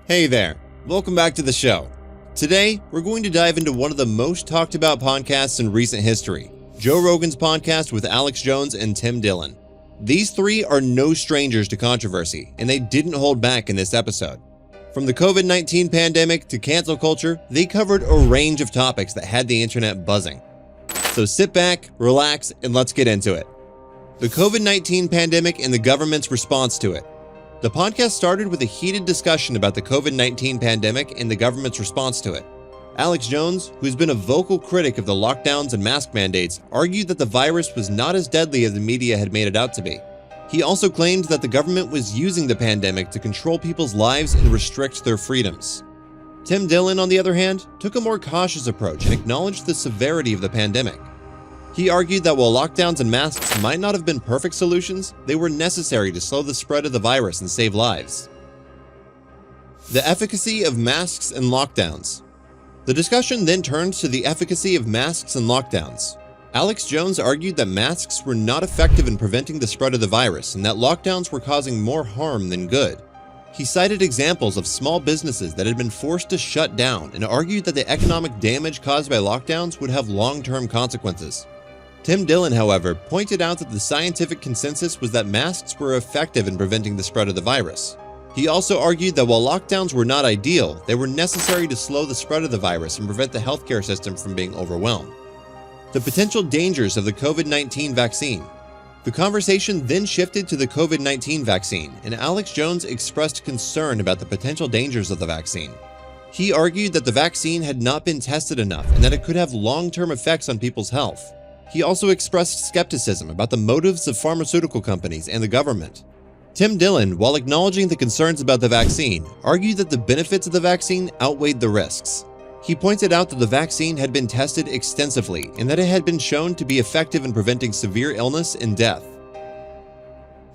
Hey there, welcome back to the show. Today, we're going to dive into one of the most talked about podcasts in recent history, Joe Rogan's podcast with Alex Jones and Tim Dillon. These three are no strangers to controversy, and they didn't hold back in this episode. From the COVID-19 pandemic to cancel culture, they covered a range of topics that had the internet buzzing. So sit back, relax, and let's get into it. The COVID-19 pandemic and the government's response to it. The podcast started with a heated discussion about the COVID-19 pandemic and the government's response to it. Alex Jones, who's been a vocal critic of the lockdowns and mask mandates, argued that the virus was not as deadly as the media had made it out to be. He also claimed that the government was using the pandemic to control people's lives and restrict their freedoms. Tim Dillon, on the other hand, took a more cautious approach and acknowledged the severity of the pandemic. He argued that while lockdowns and masks might not have been perfect solutions, they were necessary to slow the spread of the virus and save lives. The efficacy of masks and lockdowns. The discussion then turned to the efficacy of masks and lockdowns. Alex Jones argued that masks were not effective in preventing the spread of the virus and that lockdowns were causing more harm than good. He cited examples of small businesses that had been forced to shut down and argued that the economic damage caused by lockdowns would have long-term consequences. Tim Dillon, however, pointed out that the scientific consensus was that masks were effective in preventing the spread of the virus. He also argued that while lockdowns were not ideal, they were necessary to slow the spread of the virus and prevent the healthcare system from being overwhelmed. The potential dangers of the COVID-19 vaccine. The conversation then shifted to the COVID-19 vaccine, and Alex Jones expressed concern about the potential dangers of the vaccine. He argued that the vaccine had not been tested enough and that it could have long-term effects on people's health. He also expressed skepticism about the motives of pharmaceutical companies and the government. Tim Dillon, while acknowledging the concerns about the vaccine, argued that the benefits of the vaccine outweighed the risks. He pointed out that the vaccine had been tested extensively and that it had been shown to be effective in preventing severe illness and death.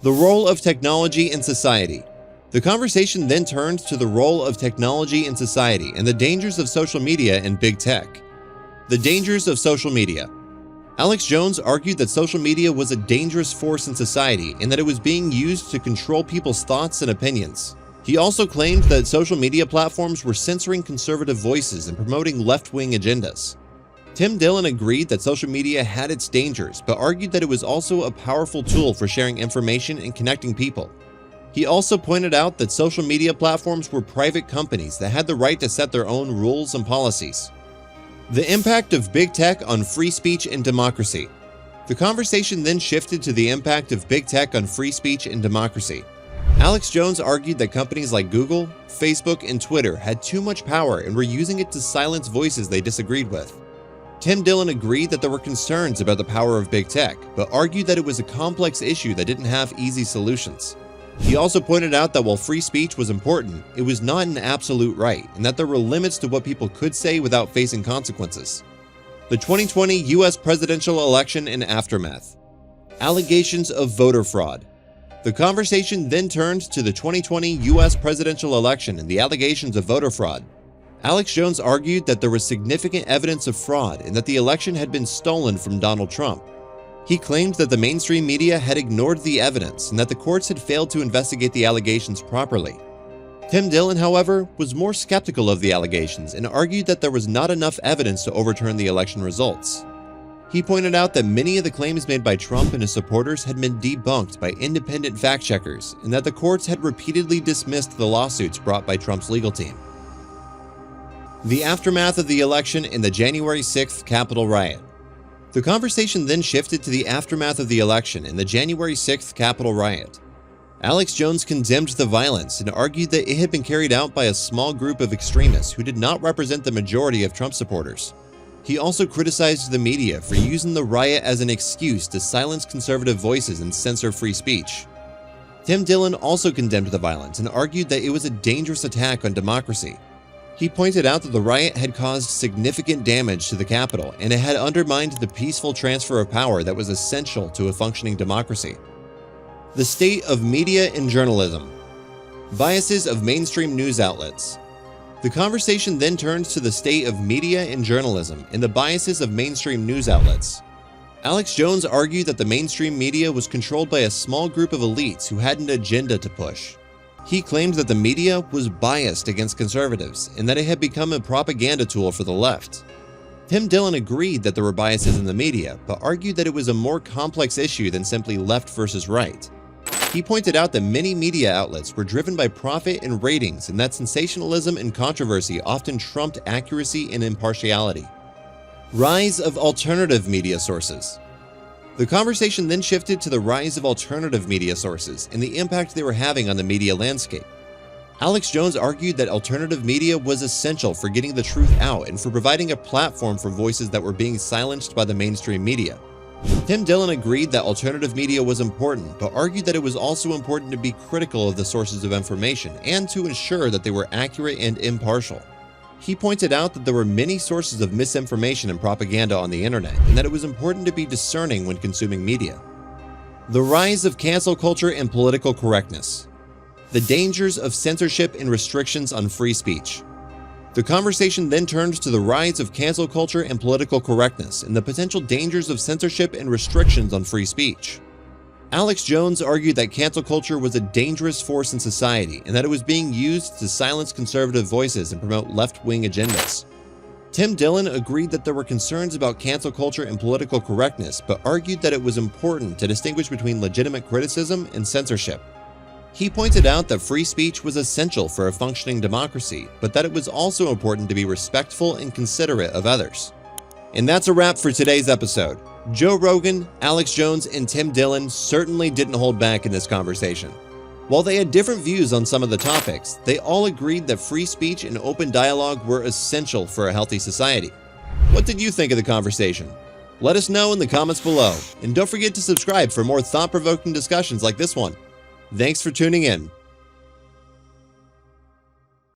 The role of technology in society. The conversation then turned to the role of technology in society and the dangers of social media and big tech. The dangers of social media. Alex Jones argued that social media was a dangerous force in society and that it was being used to control people's thoughts and opinions. He also claimed that social media platforms were censoring conservative voices and promoting left-wing agendas. Tim Dillon agreed that social media had its dangers, but argued that it was also a powerful tool for sharing information and connecting people. He also pointed out that social media platforms were private companies that had the right to set their own rules and policies. The impact of big tech on free speech and democracy. The conversation then shifted to the impact of big tech on free speech and democracy. Alex Jones argued that companies like Google, Facebook, and Twitter had too much power and were using it to silence voices they disagreed with. Tim Dillon agreed that there were concerns about the power of big tech, but argued that it was a complex issue that didn't have easy solutions. He also pointed out that while free speech was important, it was not an absolute right, and that there were limits to what people could say without facing consequences. The 2020 U.S. presidential election and aftermath. Allegations of voter fraud. The conversation then turned to the 2020 U.S. presidential election and the allegations of voter fraud. Alex Jones argued that there was significant evidence of fraud and that the election had been stolen from Donald Trump. He claimed that the mainstream media had ignored the evidence and that the courts had failed to investigate the allegations properly. Tim Dillon, however, was more skeptical of the allegations and argued that there was not enough evidence to overturn the election results. He pointed out that many of the claims made by Trump and his supporters had been debunked by independent fact-checkers and that the courts had repeatedly dismissed the lawsuits brought by Trump's legal team. The aftermath of the election and the January 6th Capitol riot. The conversation then shifted to the aftermath of the election and the January 6th Capitol riot. Alex Jones condemned the violence and argued that it had been carried out by a small group of extremists who did not represent the majority of Trump supporters. He also criticized the media for using the riot as an excuse to silence conservative voices and censor free speech. Tim Dillon also condemned the violence and argued that it was a dangerous attack on democracy. He pointed out that the riot had caused significant damage to the Capitol and it had undermined the peaceful transfer of power that was essential to a functioning democracy. The state of media and journalism. Biases of mainstream news outlets. The conversation then turns to the state of media and journalism and the biases of mainstream news outlets. Alex Jones argued that the mainstream media was controlled by a small group of elites who had an agenda to push. He claimed that the media was biased against conservatives and that it had become a propaganda tool for the left. Tim Dillon agreed that there were biases in the media, but argued that it was a more complex issue than simply left versus right. He pointed out that many media outlets were driven by profit and ratings, and that sensationalism and controversy often trumped accuracy and impartiality. Rise of alternative media sources. The conversation then shifted to the rise of alternative media sources and the impact they were having on the media landscape. Alex Jones argued that alternative media was essential for getting the truth out and for providing a platform for voices that were being silenced by the mainstream media. Tim Dillon agreed that alternative media was important, but argued that it was also important to be critical of the sources of information and to ensure that they were accurate and impartial. He pointed out that there were many sources of misinformation and propaganda on the internet, and that it was important to be discerning when consuming media. The rise of cancel culture and political correctness. The dangers of censorship and restrictions on free speech. The conversation then turned to the rise of cancel culture and political correctness and the potential dangers of censorship and restrictions on free speech. Alex Jones argued that cancel culture was a dangerous force in society and that it was being used to silence conservative voices and promote left-wing agendas. Tim Dillon agreed that there were concerns about cancel culture and political correctness, but argued that it was important to distinguish between legitimate criticism and censorship. He pointed out that free speech was essential for a functioning democracy, but that it was also important to be respectful and considerate of others. And that's a wrap for today's episode. Joe Rogan, Alex Jones, and Tim Dillon certainly didn't hold back in this conversation. While they had different views on some of the topics, they all agreed that free speech and open dialogue were essential for a healthy society. What did you think of the conversation? Let us know in the comments below, and don't forget to subscribe for more thought-provoking discussions like this one. Thanks for tuning in.